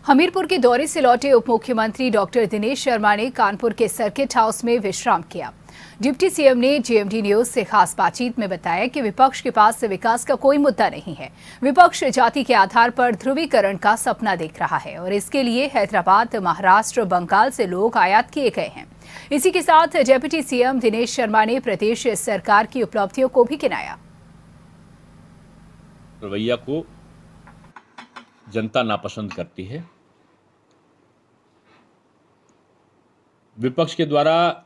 हमीरपुर के दौरे से लौटे उप मुख्यमंत्री डॉक्टर दिनेश शर्मा ने कानपुर के सर्किट हाउस में विश्राम किया। डिप्टी सीएम ने जीएमडी न्यूज से खास बातचीत में बताया कि विपक्ष के पास विकास का कोई मुद्दा नहीं है। विपक्ष जाति के आधार पर ध्रुवीकरण का सपना देख रहा है और इसके लिए हैदराबाद, महाराष्ट्र, बंगाल से लोग आयात किए गए हैं। इसी के साथ डिप्टी सीएम दिनेश शर्मा ने प्रदेश सरकार की उपलब्धियों को भी गिनाया। रवैया को जनता नापसंद करती है। विपक्ष के द्वारा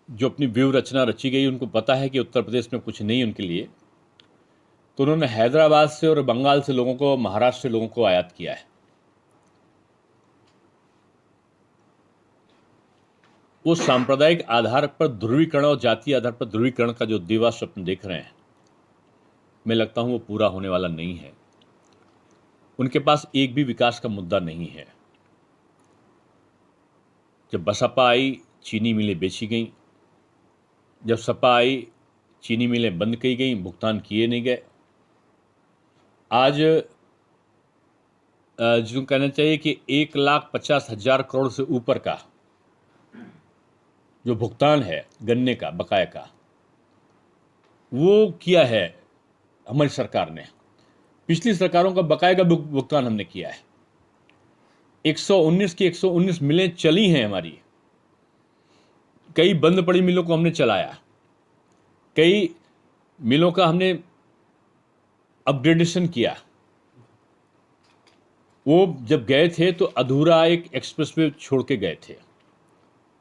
जो अपनी व्यूह रचना रची गई, उनको पता है कि उत्तर प्रदेश में कुछ नहीं उनके लिए, तो उन्होंने हैदराबाद से और बंगाल से लोगों को, महाराष्ट्र से लोगों को आयात किया है। वो सांप्रदायिक आधार पर ध्रुवीकरण और जातीय आधार पर ध्रुवीकरण का जो दिवा स्वप्न देख रहे हैं, मैं लगता हूं वो पूरा होने वाला नहीं है। उनके पास एक भी विकास का मुद्दा नहीं है। जब बसपा आई, चीनी मिलें बेची गई। जब सपा आई, चीनी मिलें बंद की गई, भुगतान किए नहीं गए। आज जो कहना चाहिए कि 1,50,000 करोड़ से ऊपर का जो भुगतान है गन्ने का, बकाया का, वो किया है हमारी सरकार ने। पिछली सरकारों का बकाया का भुगतान हमने किया है। 119 की 119 मिलें चली हैं हमारी। कई बंद पड़ी मिलों को हमने चलाया। कई मिलों का हमने अपग्रेडेशन किया। वो जब गए थे तो अधूरा एक एक्सप्रेसवे छोड़ के गए थे।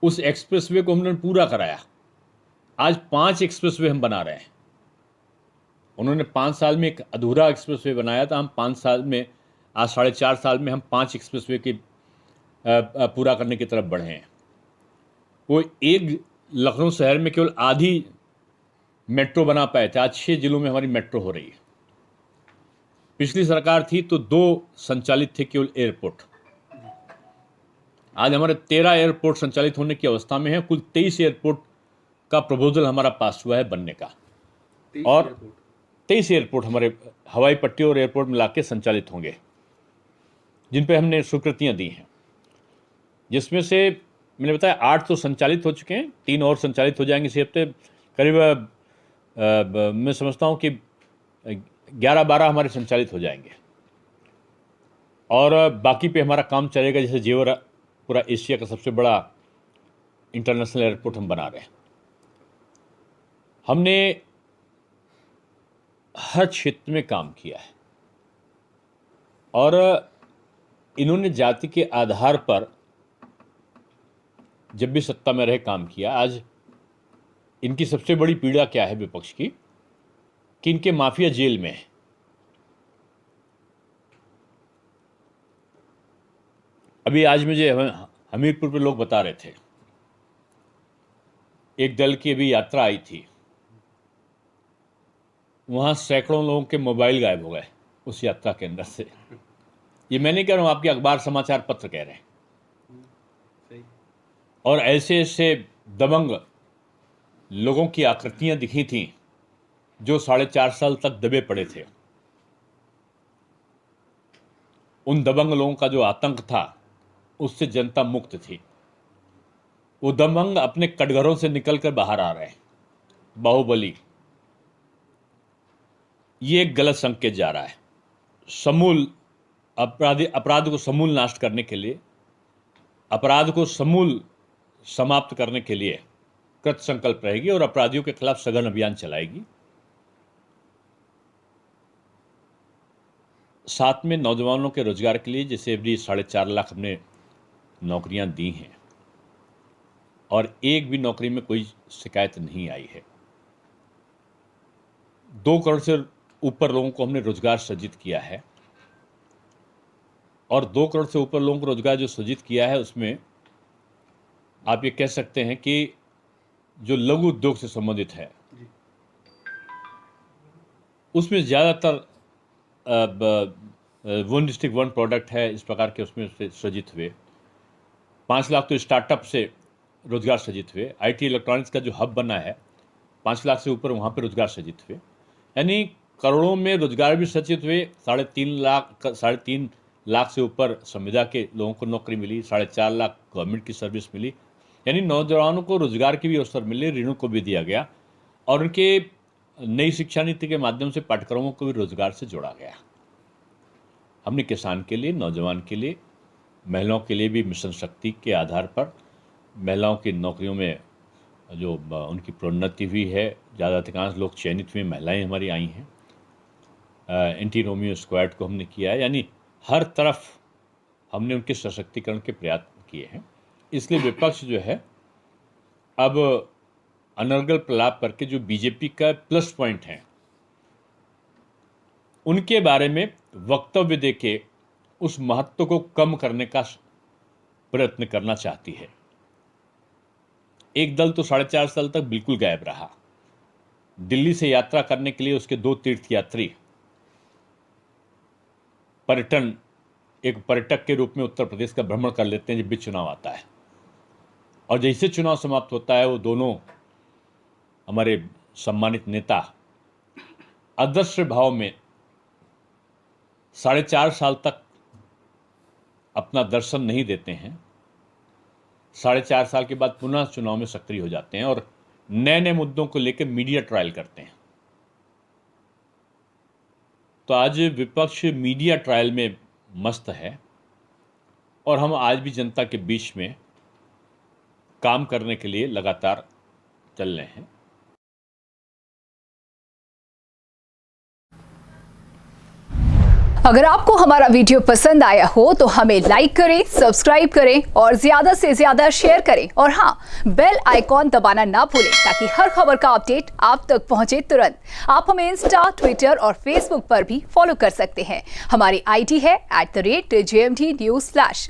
उस एक्सप्रेसवे को हमने पूरा कराया। आज 5 एक्सप्रेसवे हम बना रहे हैं। उन्होंने 5 साल में एक अधूरा एक्सप्रेसवे बनाया था। हम 5 साल में, आज 4.5 साल में हम 5 एक्सप्रेसवे के पूरा करने की तरफ बढ़े हैं। वो एक लखनऊ शहर में केवल आधी मेट्रो बना पाए थे। आज 6 जिलों में हमारी मेट्रो हो रही है। पिछली सरकार थी तो 2 संचालित थे केवल एयरपोर्ट। आज हमारे 13 एयरपोर्ट संचालित होने की अवस्था में है। कुल 23 एयरपोर्ट का प्रपोजल हमारा पास हुआ है बनने का, और 23 एयरपोर्ट हमारे हवाई पट्टी और एयरपोर्ट मिला के संचालित होंगे, जिन पे हमने स्वीकृतियां दी हैं। जिसमें से मैंने बताया 8 तो संचालित हो चुके हैं, 3 और संचालित हो जाएंगे इसी हफ्ते। करीब मैं समझता हूं कि 11-12 हमारे संचालित हो जाएंगे, और बाकी पे हमारा काम चलेगा। जैसे जेवर पूरा एशिया का सबसे बड़ा इंटरनेशनल एयरपोर्ट हम बना रहे हैं। हमने हर क्षेत्र में काम किया है, और इन्होंने जाति के आधार पर जब भी सत्ता में रहे काम किया। आज इनकी सबसे बड़ी पीड़ा क्या है विपक्ष की, कि इनके माफिया जेल में है। अभी आज मुझे हमीरपुर पे लोग बता रहे थे, एक दल की अभी यात्रा आई थी, वहां सैकड़ों लोगों के मोबाइल गायब हो गए उस यात्रा के अंदर से। ये मैं नहीं कह रहा हूं, आपके अखबार समाचार पत्र कह रहे हैं। और ऐसे ऐसे दबंग लोगों की आकृतियां दिखी थीं जो 4.5 साल तक दबे पड़े थे। उन दबंग लोगों का जो आतंक था, उससे जनता मुक्त थी। वो दबंग अपने कटघरों से निकलकर बाहर आ रहे हैं। बाहुबली, ये एक गलत संकेत जा रहा है। समूल अपराध को समूल नाश करने के लिए, अपराध को समूल समाप्त करने के लिए कृत संकल्प रहेगी और अपराधियों के खिलाफ सघन अभियान चलाएगी। साथ में नौजवानों के रोजगार के लिए जैसे अभी 4.5 लाख हमने नौकरियां दी हैं, और एक भी नौकरी में कोई शिकायत नहीं आई है। 2 करोड़ से ऊपर लोगों को हमने रोजगार सृजित किया है, और 2 करोड़ से ऊपर लोगों को रोजगार जो सृजित किया है, उसमें आप ये कह सकते हैं कि जो लघु उद्योग से संबंधित है, उसमें ज़्यादातर 1 डिस्ट्रिक्ट 1 प्रोडक्ट है, इस प्रकार के उसमें से सृजित हुए। 5 लाख तो स्टार्टअप से रोजगार सृजित हुए। आईटी इलेक्ट्रॉनिक्स का जो हब बना है, 5 लाख से ऊपर वहाँ पे रोजगार सृजित हुए। यानी करोड़ों में रोजगार भी सृजित हुए। 3.5 लाख से ऊपर संविदा के लोगों को नौकरी मिली, 4.5 लाख गवर्नमेंट की सर्विस मिली, यानी नौजवानों को रोजगार के भी अवसर मिले, ऋणों को भी दिया गया और उनके नई शिक्षा नीति के माध्यम से पाठ्यक्रमों को भी रोजगार से जोड़ा गया। हमने किसान के लिए, नौजवान के लिए, महिलाओं के लिए भी मिशन शक्ति के आधार पर महिलाओं की नौकरियों में जो उनकी प्रोन्नति हुई है, ज़्यादा अधिकांश लोग चयनित हुए महिलाएं हमारी आई हैं। एंटी रोमियो स्क्वाड को हमने किया है, यानी हर तरफ हमने उनके सशक्तिकरण के प्रयास किए हैं। इसलिए विपक्ष जो है अब अनर्गल प्रलाप करके जो बीजेपी का प्लस पॉइंट है उनके बारे में वक्तव्य देके उस महत्व को कम करने का प्रयत्न करना चाहती है। एक दल तो 4.5 साल तक बिल्कुल गायब रहा। दिल्ली से यात्रा करने के लिए उसके 2 तीर्थयात्री एक पर्यटक के रूप में उत्तर प्रदेश का भ्रमण कर लेते हैं जब भी चुनाव आता है, और जैसे चुनाव समाप्त होता है वो दोनों हमारे सम्मानित नेता अदृश्य भाव में 4.5 साल तक अपना दर्शन नहीं देते हैं। 4.5 साल के बाद पुनः चुनाव में सक्रिय हो जाते हैं और नए नए मुद्दों को लेकर मीडिया ट्रायल करते हैं। तो आज विपक्ष मीडिया ट्रायल में मस्त है और हम आज भी जनता के बीच में काम करने के लिए लगातार चल रहे हैं। अगर आपको हमारा वीडियो पसंद आया हो तो हमें लाइक करें, सब्सक्राइब करें और ज्यादा से ज्यादा शेयर करें और हाँ, बेल आइकॉन दबाना ना भूलें ताकि हर खबर का अपडेट आप तक पहुंचे तुरंत। आप हमें इंस्टा, ट्विटर और फेसबुक पर भी फॉलो कर सकते हैं। हमारी आईडी है @JMT News Flash।